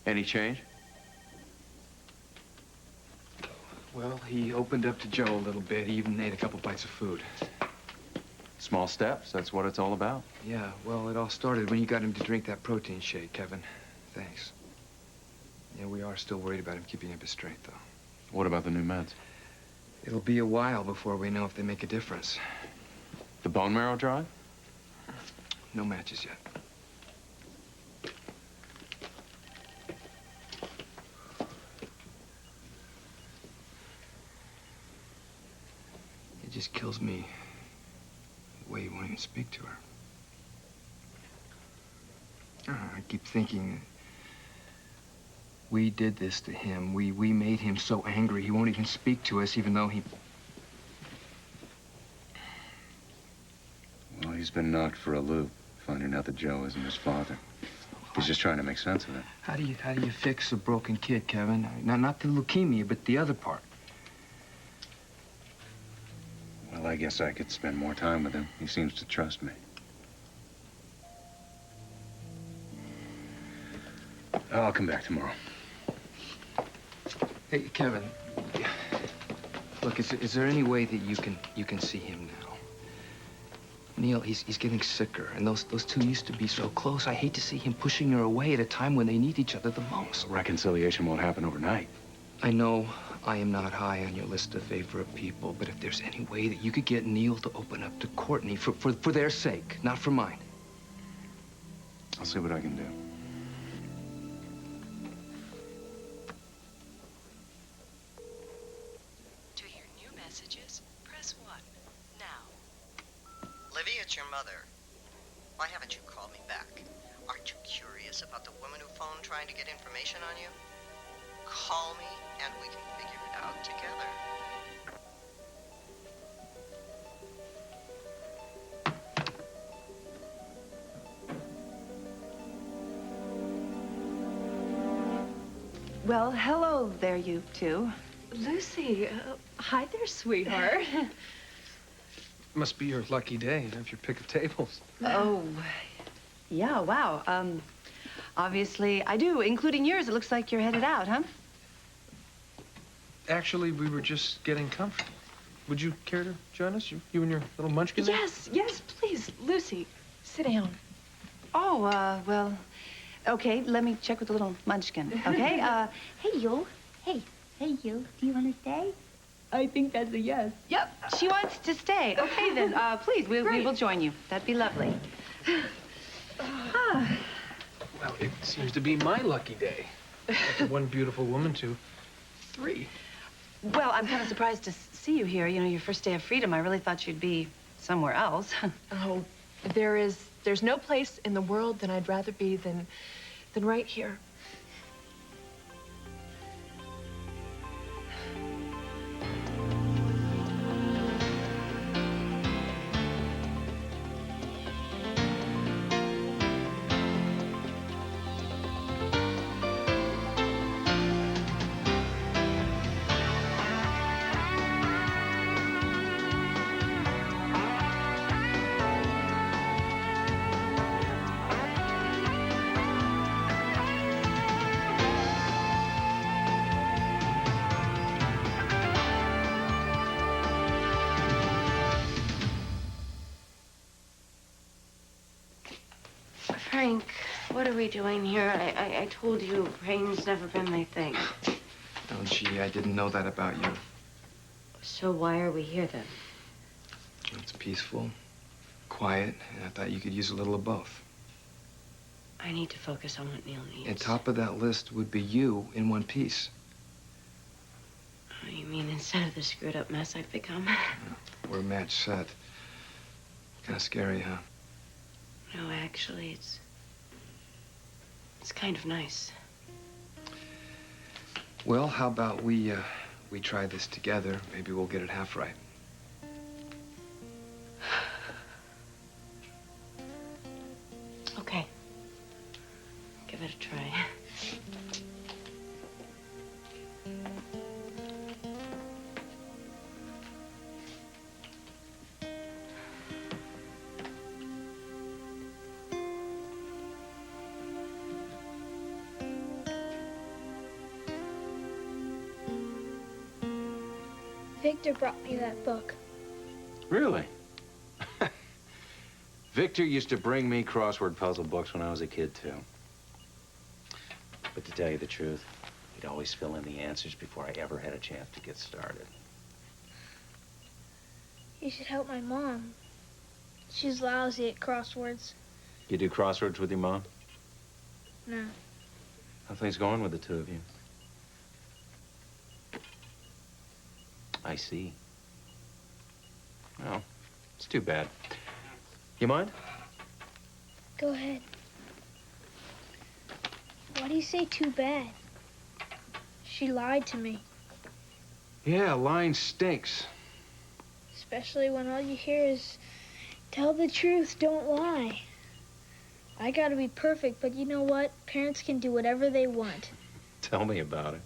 Any change? Well, he opened up to Joe a little bit. He even ate a couple bites of food. Small steps, that's what it's all about. Yeah, well, it all started when you got him to drink that protein shake, Kevin. Thanks. Yeah, we are still worried about him keeping up his strength, though. What about the new meds? It'll be a while before we know if they make a difference. The bone marrow drive? No matches yet. It just kills me the way you won't even speak to her. I keep thinking that we did this to him. We made him so angry he won't even speak to us, even though he... Well, he's been knocked for a loop, finding out that Joe isn't his father. He's just trying to make sense of it. How do you fix a broken kid, Kevin? Not the leukemia, but the other part. Well, I guess I could spend more time with him. He seems to trust me. I'll come back tomorrow. Hey, Kevin. Look, is there any way that you can see him now? Neil, he's getting sicker, and those two used to be so close. I hate to see him pushing her away at a time when they need each other the most. Reconciliation won't happen overnight. I know I am not high on your list of favorite people, but if there's any way that you could get Neil to open up to Courtney for their sake, not for mine. I'll see what I can do. To hear new messages, press 1 now. Livy, it's your mother. Why haven't you called me back? Aren't you curious about the woman who phoned trying to get information on you? Call me and we can figure it out together. Well, hello there, you two. Lucy, hi there, sweetheart. Must be your lucky day. You have your pick of tables. Oh, yeah, wow. Obviously, I do, including yours. It looks like you're headed out, huh? Actually, we were just getting comfortable. Would you care to join us? You and your little munchkin? Yes, please. Lucy, sit down. Oh, well, okay, let me check with the little munchkin, okay? Hey, you. Hey, you. Do you want to stay? I think that's a yes. Yep, she wants to stay. Okay, then, please, we will join you. That'd be lovely. Well, it seems to be my lucky day. After one beautiful woman to 3. Well, I'm kind of surprised to see you here. You know, your first day of freedom. I really thought you'd be somewhere else. Oh, there's no place in the world that I'd rather be than right here. Frank, what are we doing here? I told you rain's never been my thing. Oh, gee, I didn't know that about you. So why are we here then? It's peaceful, quiet, and I thought you could use a little of both. I need to focus on what Neil needs. And top of that list would be you in one piece. Oh, you mean instead of the screwed up mess I've become? Yeah, we're a match set. Kind of scary, huh? No, actually, it's kind of nice. Well, how about we try this together? Maybe we'll get it half right. Okay. Give it a try. Victor brought me that book. Really? Victor used to bring me crossword puzzle books when I was a kid, too. But to tell you the truth, he'd always fill in the answers before I ever had a chance to get started. You should help my mom. She's lousy at crosswords. You do crosswords with your mom? No. How things going with the two of you? I see. Well, it's too bad. You mind? Go ahead. Why do you say too bad? She lied to me. Yeah, lying stinks. Especially when all you hear is, tell the truth, don't lie. I gotta be perfect, but you know what? Parents can do whatever they want. Tell me about it.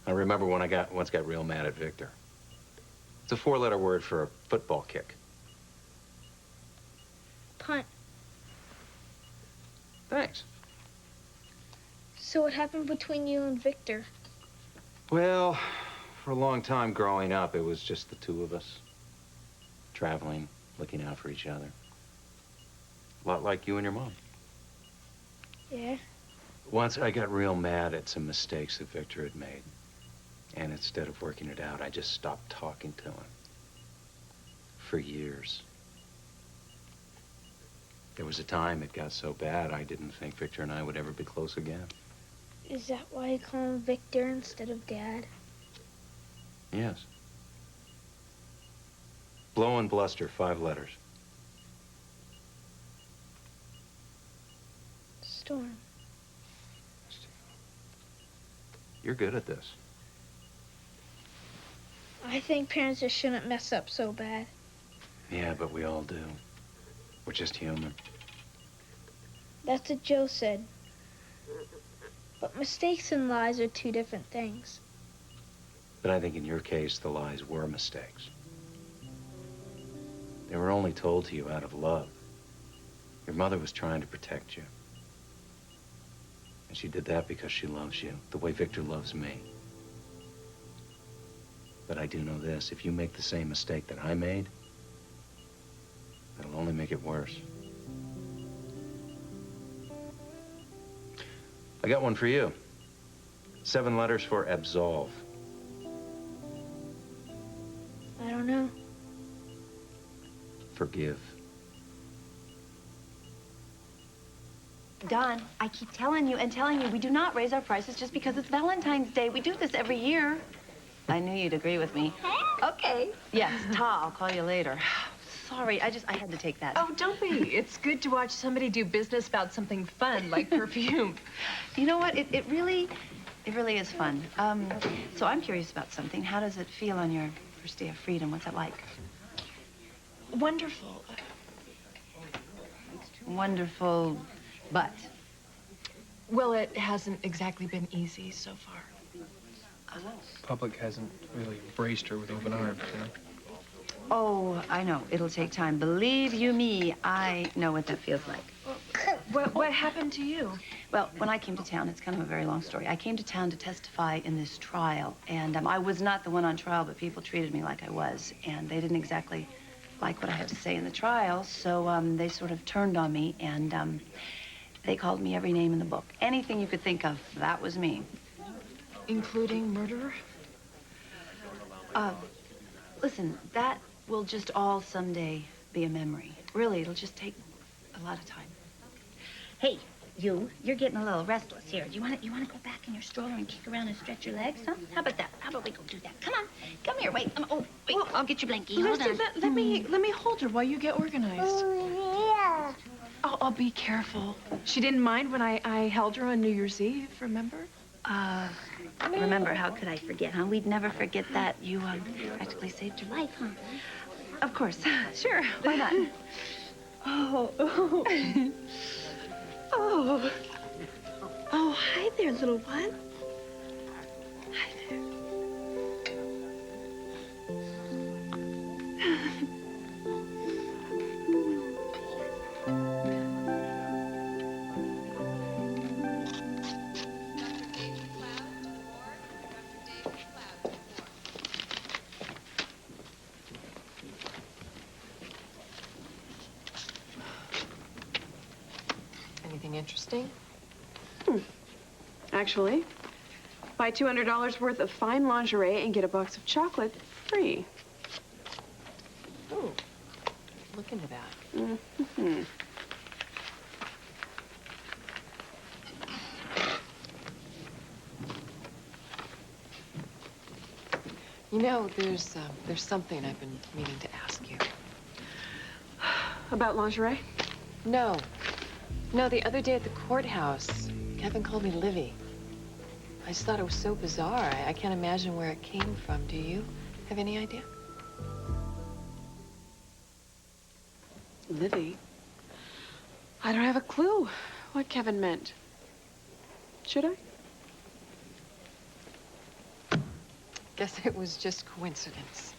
I remember when I once got real mad at Victor. It's a 4-letter word for a football kick. Punt. Thanks. So what happened between you and Victor? Well, for a long time growing up, it was just the two of us. Traveling, looking out for each other. A lot like you and your mom. Yeah? Once I got real mad at some mistakes that Victor had made. And instead of working it out, I just stopped talking to him. For years. There was a time it got so bad, I didn't think Victor and I would ever be close again. Is that why you call him Victor instead of Dad? Yes. Blow and bluster, 5 letters. Storm. You're good at this. I think parents just shouldn't mess up so bad. Yeah, but we all do. We're just human. That's what Joe said. But mistakes and lies are two different things. But I think in your case, the lies were mistakes. They were only told to you out of love. Your mother was trying to protect you. And she did that because she loves you, the way Victor loves me. But I do know this, if you make the same mistake that I made, it'll only make it worse. I got one for you. 7 letters for absolve. I don't know. Forgive. Don, I keep telling you and telling you, we do not raise our prices just because it's Valentine's Day. We do this every year. I knew you'd agree with me. Okay. Yes, Ta, I'll call you later. Sorry, I had to take that. Oh, don't be. It's good to watch somebody do business about something fun like perfume. You know what? It really is fun. So I'm curious about something. How does it feel on your first day of freedom? What's that like? Wonderful. Wonderful, but? Well, it hasn't exactly been easy so far. Public hasn't really embraced her with open arms, you know? Oh, I know. It'll take time. Believe you me, I know what that feels like. What happened to you? Well, when I came to town, it's kind of a very long story. I came to town to testify in this trial, and I was not the one on trial, but people treated me like I was, and they didn't exactly like what I had to say in the trial, so they sort of turned on me, and they called me every name in the book. Anything you could think of, that was me. Including murderer? Listen, that will just all someday be a memory. Really, it'll just take a lot of time. Hey, you're getting a little restless here. You wanna go back in your stroller and kick around and stretch your legs, huh? How about that? How about we go do that? Come on, come here. Wait. Wait. Well, I'll get your blankie. Hold on. Let me hold her while you get organized. Yeah. I'll be careful. She didn't mind when I held her on New Year's Eve. Remember? Remember, how could I forget, huh? We'd never forget that. You practically saved your life, huh? Of course. Sure. Why not? Oh. Oh, hi there, little one. Hi there. anything interesting? Actually, buy $200 worth of fine lingerie and get a box of chocolate free. Ooh, look into that. Mm-hmm. You know, there's something I've been meaning to ask you. About lingerie? No. No, the other day at the courthouse, Kevin called me Livy. I just thought it was so bizarre. I can't imagine where it came from. Do you have any idea? Livy? I don't have a clue what Kevin meant. Should I? Guess it was just coincidence.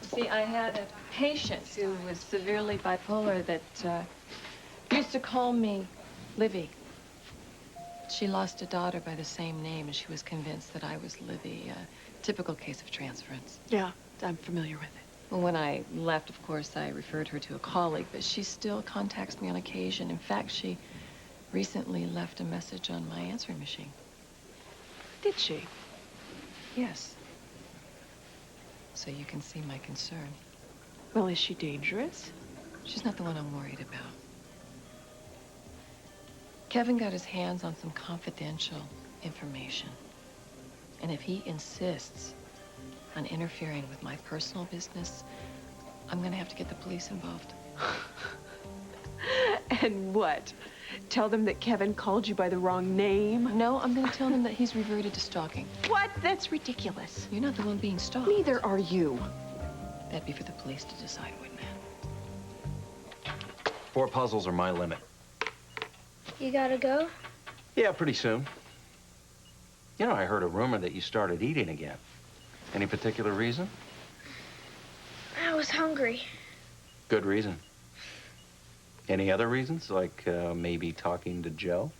See, I had a patient who was severely bipolar that used to call me Livy. She lost a daughter by the same name, and she was convinced that I was Livy. A typical case of transference. Yeah, I'm familiar with it. Well, when I left, of course, I referred her to a colleague, but she still contacts me on occasion. In fact, she recently left a message on my answering machine. Did she? Yes. So you can see my concern. Well, is she dangerous? She's not the one I'm worried about. Kevin got his hands on some confidential information. And if he insists on interfering with my personal business, I'm gonna have to get the police involved. And what? Tell them that Kevin called you by the wrong name? No, I'm gonna tell them that he's reverted to stalking. What? That's ridiculous. You're not the one being stalked. Neither are you. That'd be for the police to decide, wouldn't it? 4 puzzles are my limit. You gotta go? Yeah, pretty soon. You know, I heard a rumor that you started eating again. Any particular reason? I was hungry. Good reason. Any other reasons, like maybe talking to Joe?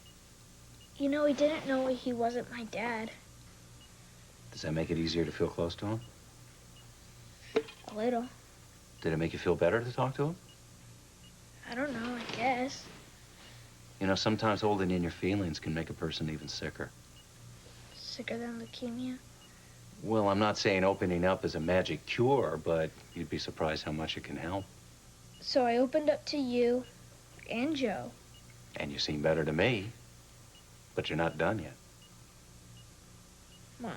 You know, he didn't know he wasn't my dad. Does that make it easier to feel close to him? A little. Did it make you feel better to talk to him? I don't know, I guess. You know, sometimes holding in your feelings can make a person even sicker. Sicker than leukemia? Well, I'm not saying opening up is a magic cure, but you'd be surprised how much it can help. So I opened up to you and Joe. And you seem better to me, but you're not done yet. Mom.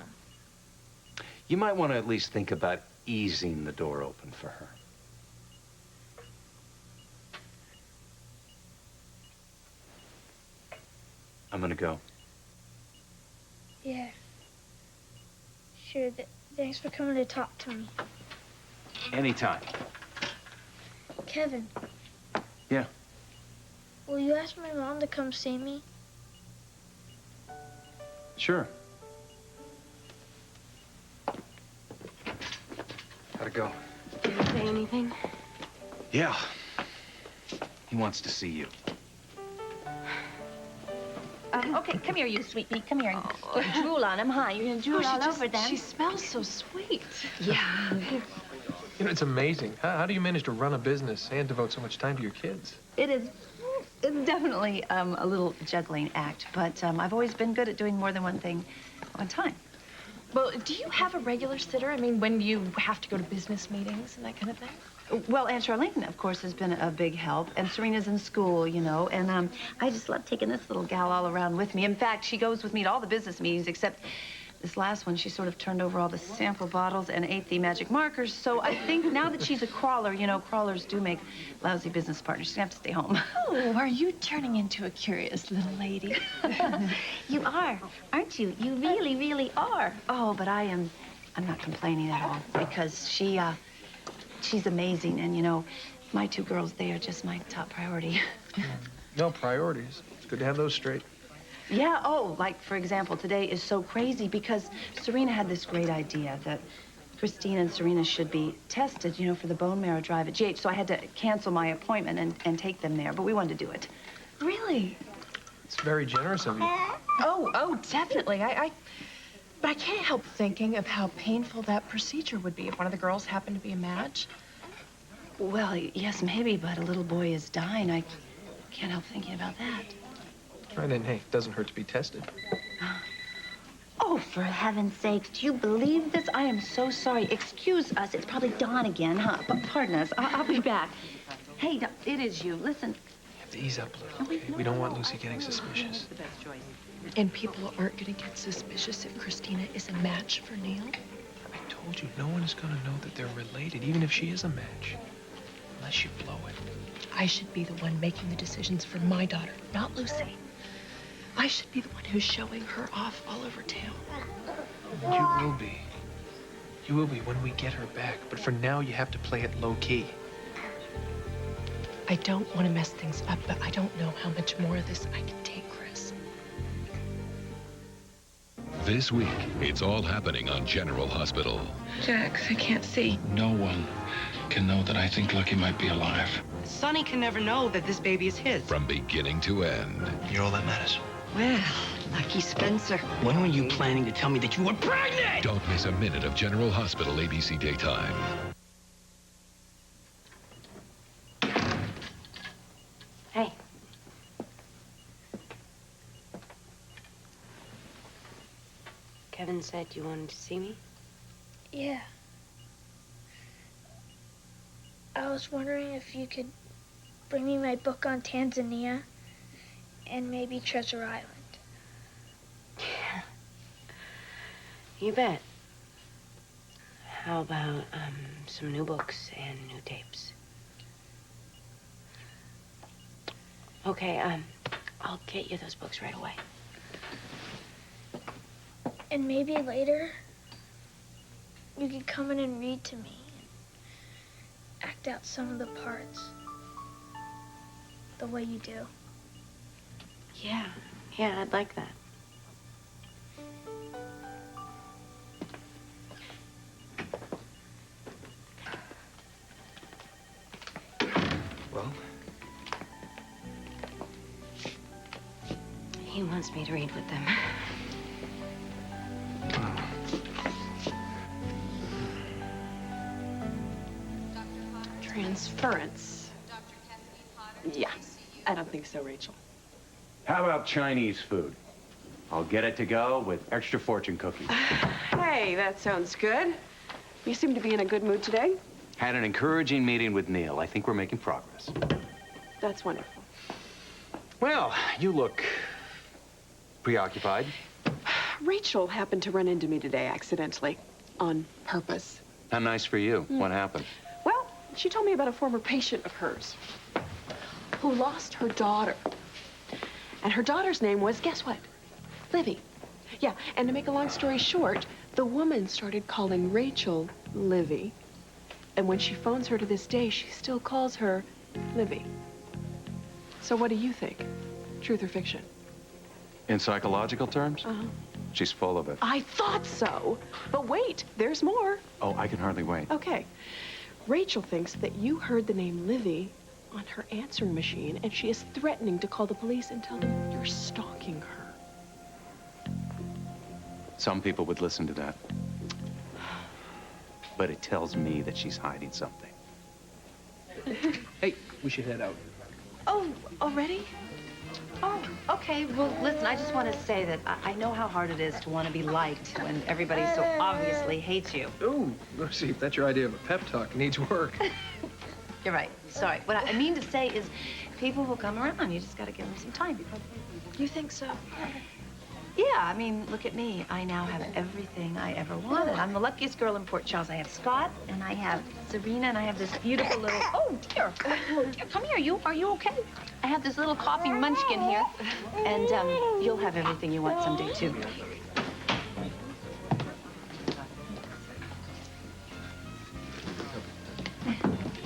You might want to at least think about easing the door open for her. I'm gonna go. Yeah. Sure, thanks for coming to talk to me. Anytime. Kevin. Yeah? Will you ask my mom to come see me? Sure. Gotta go. Did he say anything? Yeah. He wants to see you. Okay, come here, you sweet pea. Come here and drool on him, huh? You're gonna drool all over them. She smells so sweet. Yeah. You know, it's amazing. How do you manage to run a business and devote so much time to your kids? It's definitely a little juggling act, but I've always been good at doing more than one thing at one time. Well, do you have a regular sitter? I mean, when you have to go to business meetings and that kind of thing? Well, Aunt Charlene, of course, has been a big help, and Serena's in school, you know, and I just love taking this little gal all around with me. In fact, she goes with me to all the business meetings, except this last one, she sort of turned over all the sample bottles and ate the magic markers. So I think now that she's a crawler, you know, crawlers do make lousy business partners. She's gonna have to stay home. Oh, are you turning into a curious little lady? You are, aren't you? You really, really are. Oh, but I'm not complaining at all, because she's amazing, and you know, my 2 girls, they are just my top priority. No, priorities. It's good to have those straight. Yeah, oh, like, for example, today is so crazy because Serena had this great idea that Christine and Serena should be tested, you know, for the bone marrow drive at GH, so I had to cancel my appointment and take them there, but we wanted to do it. Really? It's very generous of you. Oh, definitely. But I can't help thinking of how painful that procedure would be if one of the girls happened to be a match. Well, yes, maybe, but a little boy is dying. I Can't help thinking about that. Right, and hey, it doesn't hurt to be tested. Oh, for heaven's sakes, do you believe this? I am so sorry. Excuse us. It's probably Dawn again, huh? But pardon us. I'll be back. Hey, no, it is you. Listen. You have to ease up a little, okay? We don't want Lucy getting suspicious. And people aren't going to get suspicious if Christina is a match for Neil? I told you, no one is going to know that they're related, even if she is a match. Unless you blow it. I should be the one making the decisions for my daughter, not Lucy. I should be the one who's showing her off all over town. And you will be. You will be when we get her back. But for now, you have to play it low-key. I don't want to mess things up, but I don't know how much more of this I can take, Chris. This week, it's all happening on General Hospital. Jax, I can't see. No one can know that I think Lucky might be alive. Sonny can never know that this baby is his. From beginning to end. You're all that matters. Well, lucky Spencer. When were you planning to tell me that you were pregnant? Don't miss a minute of General Hospital ABC Daytime. Hey. Kevin said you wanted to see me? Yeah. I was wondering if you could bring me my book on Tanzania and maybe Treasure Island. Yeah. You bet. How about some new books and new tapes? Okay, I'll get you those books right away. And maybe later, you could come in and read to me. Act out some of the parts. The way you do. Yeah, I'd like that. Well? He wants me to read with them. Transference. Yeah, I don't think so, Rachel. How about Chinese food? I'll get it to go with extra fortune cookies. Hey, that sounds good. You seem to be in a good mood today. Had an encouraging meeting with Neil. I think we're making progress. That's wonderful. Well, you look preoccupied. Rachel happened to run into me today accidentally, on purpose. How nice for you. What happened? Well, she told me about a former patient of hers who lost her daughter. And her daughter's name was, guess what? Livy. Yeah, and to make a long story short, the woman started calling Rachel Livy. And when she phones her to this day, she still calls her Livy. So what do you think? Truth or fiction? In psychological terms? Uh-huh. She's full of it. I thought so. But wait, there's more. Oh, I can hardly wait. Okay. Rachel thinks that you heard the name Livy on her answering machine, and she is threatening to call the police and tell them you're stalking her. Some people would listen to that. But it tells me that she's hiding something. Hey, we should head out. Oh, already? Oh, okay. Well, listen, I just want to say that I know how hard it is to want to be liked when everybody so obviously hates you. Ooh, Lucy, if that's your idea of a pep talk, it needs work. You're right. Sorry. What I mean to say is people will come around. You just got to give them some time. You think so? Yeah, I mean, look at me. I now have everything I ever wanted. I'm the luckiest girl in Port Charles. I have Scott, and I have Serena, and I have this beautiful little... Oh, dear. Oh, dear. Come here. Are you okay? I have this little coughing munchkin here. And you'll have everything you want someday, too.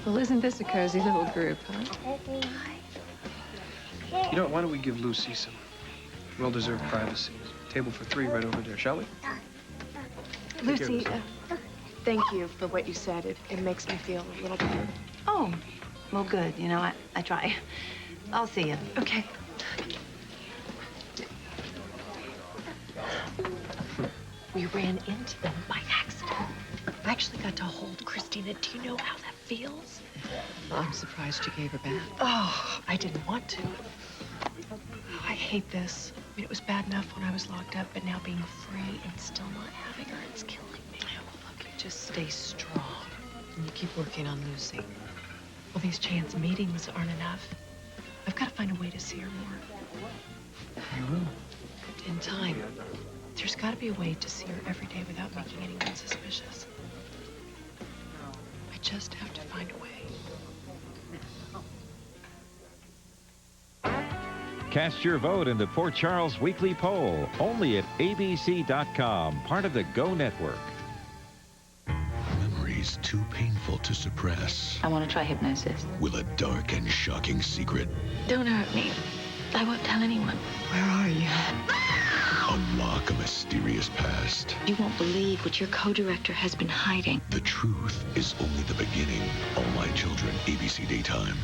Well, isn't this a cozy little group, huh? You know what, why don't we give Lucy some well-deserved privacy? Table for 3 right over there, shall we? Lucy, thank you for what you said. It makes me feel a little better. Oh, well, good. You know, I try. I'll see you. Okay. We ran into them by accident. I actually got to hold Christina. Do you know how that feels? I'm surprised you gave her back. Oh, I didn't want to. I hate this. I mean, it was bad enough when I was locked up, but now being free and still not having her, it's killing me. Look, you just stay strong. And you keep working on Lucy. Well, these chance meetings aren't enough. I've got to find a way to see her more. You will. In time. There's got to be a way to see her every day without making anyone suspicious. I just have to find a way. Cast your vote in the Port Charles Weekly Poll, only at abc.com, part of the Go Network. Memories too painful to suppress. I want to try hypnosis. Will a dark and shocking secret Don't hurt me. I won't tell anyone. Where are you? unlock a mysterious past? You won't believe what your co-director has been hiding. The truth is only the beginning. All My Children, ABC Daytime.